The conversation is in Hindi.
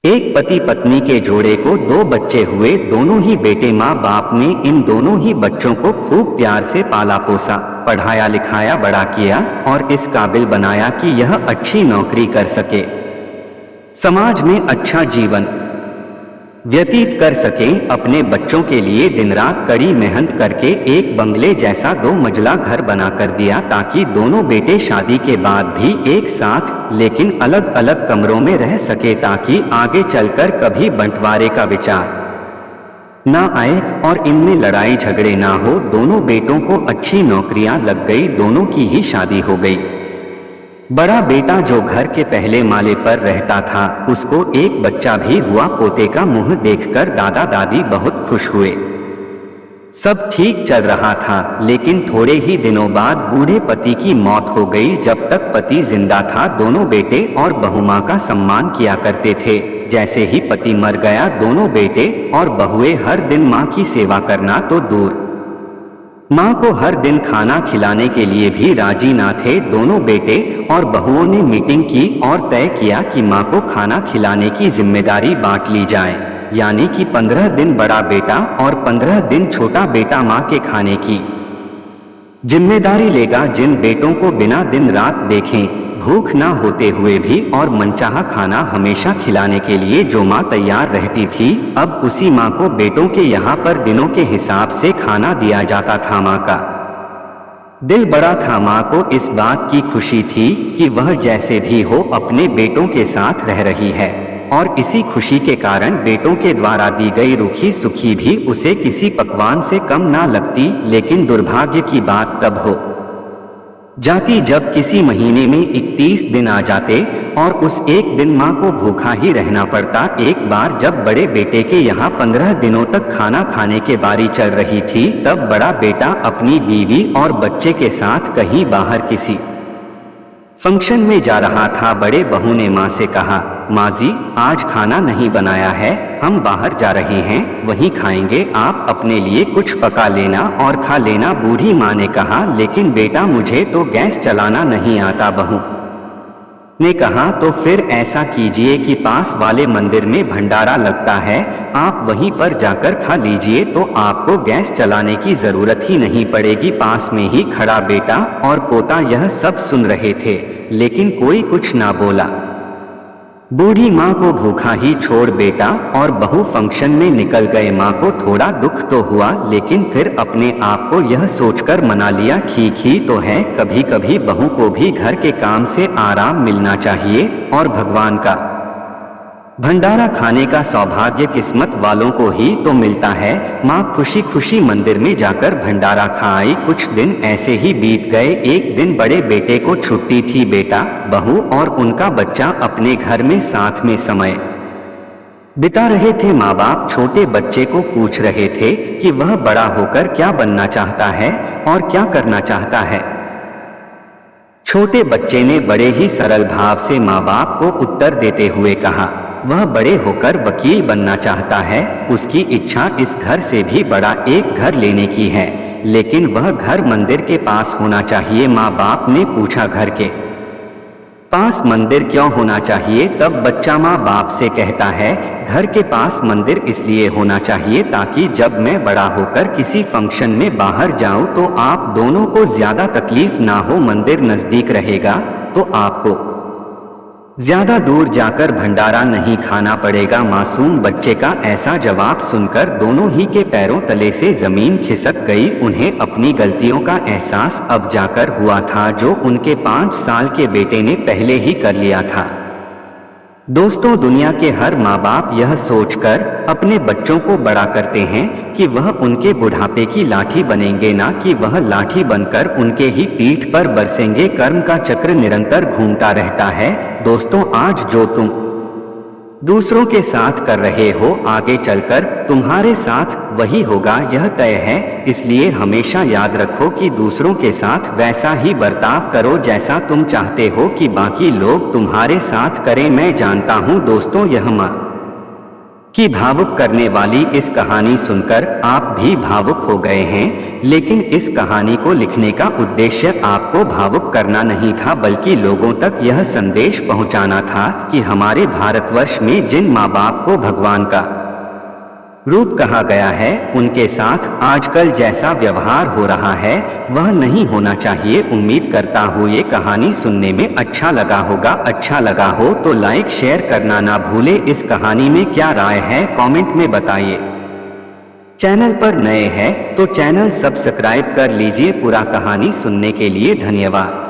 एक पति पत्नी के जोड़े को दो बच्चे हुए। दोनों ही बेटे माँ बाप ने इन दोनों ही बच्चों को खूब प्यार से पाला पोसा, पढ़ाया लिखाया, बड़ा किया और इस काबिल बनाया कि यह अच्छी नौकरी कर सके, समाज में अच्छा जीवन व्यतीत कर सके। अपने बच्चों के लिए दिन रात कड़ी मेहनत करके एक बंगले जैसा 2 मंजिला घर बना कर दिया ताकि दोनों बेटे शादी के बाद भी एक साथ लेकिन अलग अलग कमरों में रह सके, ताकि आगे चलकर कभी बंटवारे का विचार ना आए और इनमें लड़ाई झगड़े ना हो। दोनों बेटों को अच्छी नौकरियां लग गई, दोनों की ही शादी हो गई। बड़ा बेटा जो घर के पहले माले पर रहता था, उसको एक बच्चा भी हुआ। पोते का मुंह देखकर दादा दादी बहुत खुश हुए। सब ठीक चल रहा था, लेकिन थोड़े ही दिनों बाद बूढ़े पति की मौत हो गई। जब तक पति जिंदा था, दोनों बेटे और बहुमां का सम्मान किया करते थे। जैसे ही पति मर गया, दोनों बेटे और बहुएं हर दिन मां की सेवा करना तो दूर, माँ को हर दिन खाना खिलाने के लिए भी राजी ना थे। दोनों बेटे और बहुओं ने मीटिंग की और तय किया कि माँ को खाना खिलाने की जिम्मेदारी बांट ली जाए, यानी कि 15 दिन बड़ा बेटा और 15 दिन छोटा बेटा माँ के खाने की जिम्मेदारी लेगा। जिन बेटों को बिना दिन रात देखें, भूख ना होते हुए भी और मनचाहा खाना हमेशा खिलाने के लिए जो माँ तैयार रहती थी, अब उसी माँ को बेटों के यहाँ पर दिनों के हिसाब से खाना दिया जाता था। माँ का दिल बड़ा था। माँ को इस बात की खुशी थी कि वह जैसे भी हो अपने बेटों के साथ रह रही है, और इसी खुशी के कारण बेटों के द्वारा दी गई रूखी सुखी भी उसे किसी पकवान से कम ना लगती। लेकिन दुर्भाग्य की बात तब हो जाती जब किसी महीने में 31 दिन आ जाते और उस एक दिन माँ को भूखा ही रहना पड़ता। एक बार जब बड़े बेटे के यहाँ 15 दिनों तक खाना खाने के बारी चल रही थी, तब बड़ा बेटा अपनी बीवी और बच्चे के साथ कहीं बाहर किसी फंक्शन में जा रहा था। बड़े बहू ने माँ से कहा, माँ जी, आज खाना नहीं बनाया है, हम बाहर जा रहे हैं, वहीं खाएंगे, आप अपने लिए कुछ पका लेना और खा लेना। बूढ़ी माँ ने कहा, लेकिन बेटा मुझे तो गैस चलाना नहीं आता। बहू ने कहा, तो फिर ऐसा कीजिए कि पास वाले मंदिर में भंडारा लगता है, आप वहीं पर जाकर खा लीजिए, तो आपको गैस चलाने की जरूरत ही नहीं पड़ेगी। पास में ही खड़ा बेटा और पोता यह सब सुन रहे थे, लेकिन कोई कुछ ना बोला। बूढ़ी माँ को भूखा ही छोड़ बेटा और बहू फंक्शन में निकल गए। माँ को थोड़ा दुख तो हुआ, लेकिन फिर अपने आप को यह सोचकर मना लिया, ठीक ही तो है, कभी कभी बहू को भी घर के काम से आराम मिलना चाहिए और भगवान का भंडारा खाने का सौभाग्य किस्मत वालों को ही तो मिलता है। माँ खुशी खुशी मंदिर में जाकर भंडारा खा आई। कुछ दिन ऐसे ही बीत गए। एक दिन बड़े बेटे को छुट्टी थी। बेटा, बहू और उनका बच्चा अपने घर में साथ में समय बिता रहे थे। माँ बाप छोटे बच्चे को पूछ रहे थे कि वह बड़ा होकर क्या बनना चाहता है और क्या करना चाहता है। छोटे बच्चे ने बड़े ही सरल भाव से माँ बाप को उत्तर देते हुए कहा, वह बड़े होकर वकील बनना चाहता है। उसकी इच्छा इस घर से भी बड़ा एक घर लेने की है, लेकिन वह घर मंदिर के पास होना चाहिए। माँ बाप ने पूछा, घर के पास मंदिर क्यों होना चाहिए? तब बच्चा माँ बाप से कहता है, घर के पास मंदिर इसलिए होना चाहिए ताकि जब मैं बड़ा होकर किसी फंक्शन में बाहर जाऊं तो आप दोनों को ज्यादा तकलीफ ना हो। मंदिर नजदीक रहेगा तो आपको ज्यादा दूर जाकर भंडारा नहीं खाना पड़ेगा। मासूम बच्चे का ऐसा जवाब सुनकर दोनों ही के पैरों तले से जमीन खिसक गई। उन्हें अपनी गलतियों का एहसास अब जाकर हुआ था, जो उनके 5 साल के बेटे ने पहले ही कर लिया था। दोस्तों, दुनिया के हर माँ बाप यह सोचकर अपने बच्चों को बड़ा करते हैं कि वह उनके बुढ़ापे की लाठी बनेंगे, ना कि वह लाठी बनकर उनके ही पीठ पर बरसेंगे। कर्म का चक्र निरंतर घूमता रहता है। दोस्तों, आज जो तुम दूसरों के साथ कर रहे हो, आगे चलकर तुम्हारे साथ वही होगा, यह तय है। इसलिए हमेशा याद रखो कि दूसरों के साथ वैसा ही बर्ताव करो जैसा तुम चाहते हो कि बाकी लोग तुम्हारे साथ करें। मैं जानता हूँ दोस्तों, यह कि भावुक करने वाली इस कहानी सुनकर आप भी भावुक हो गए हैं, लेकिन इस कहानी को लिखने का उद्देश्य आपको भावुक करना नहीं था, बल्कि लोगों तक यह संदेश पहुंचाना था कि हमारे भारतवर्ष में जिन माँ बाप को भगवान का रूप कहा गया है, उनके साथ आजकल जैसा व्यवहार हो रहा है वह नहीं होना चाहिए। उम्मीद करता हूँ ये कहानी सुनने में अच्छा लगा होगा। अच्छा लगा हो तो लाइक शेयर करना ना भूले। इस कहानी में क्या राय है कमेंट में बताइए। चैनल पर नए हैं तो चैनल सब्सक्राइब कर लीजिए। पूरा कहानी सुनने के लिए धन्यवाद।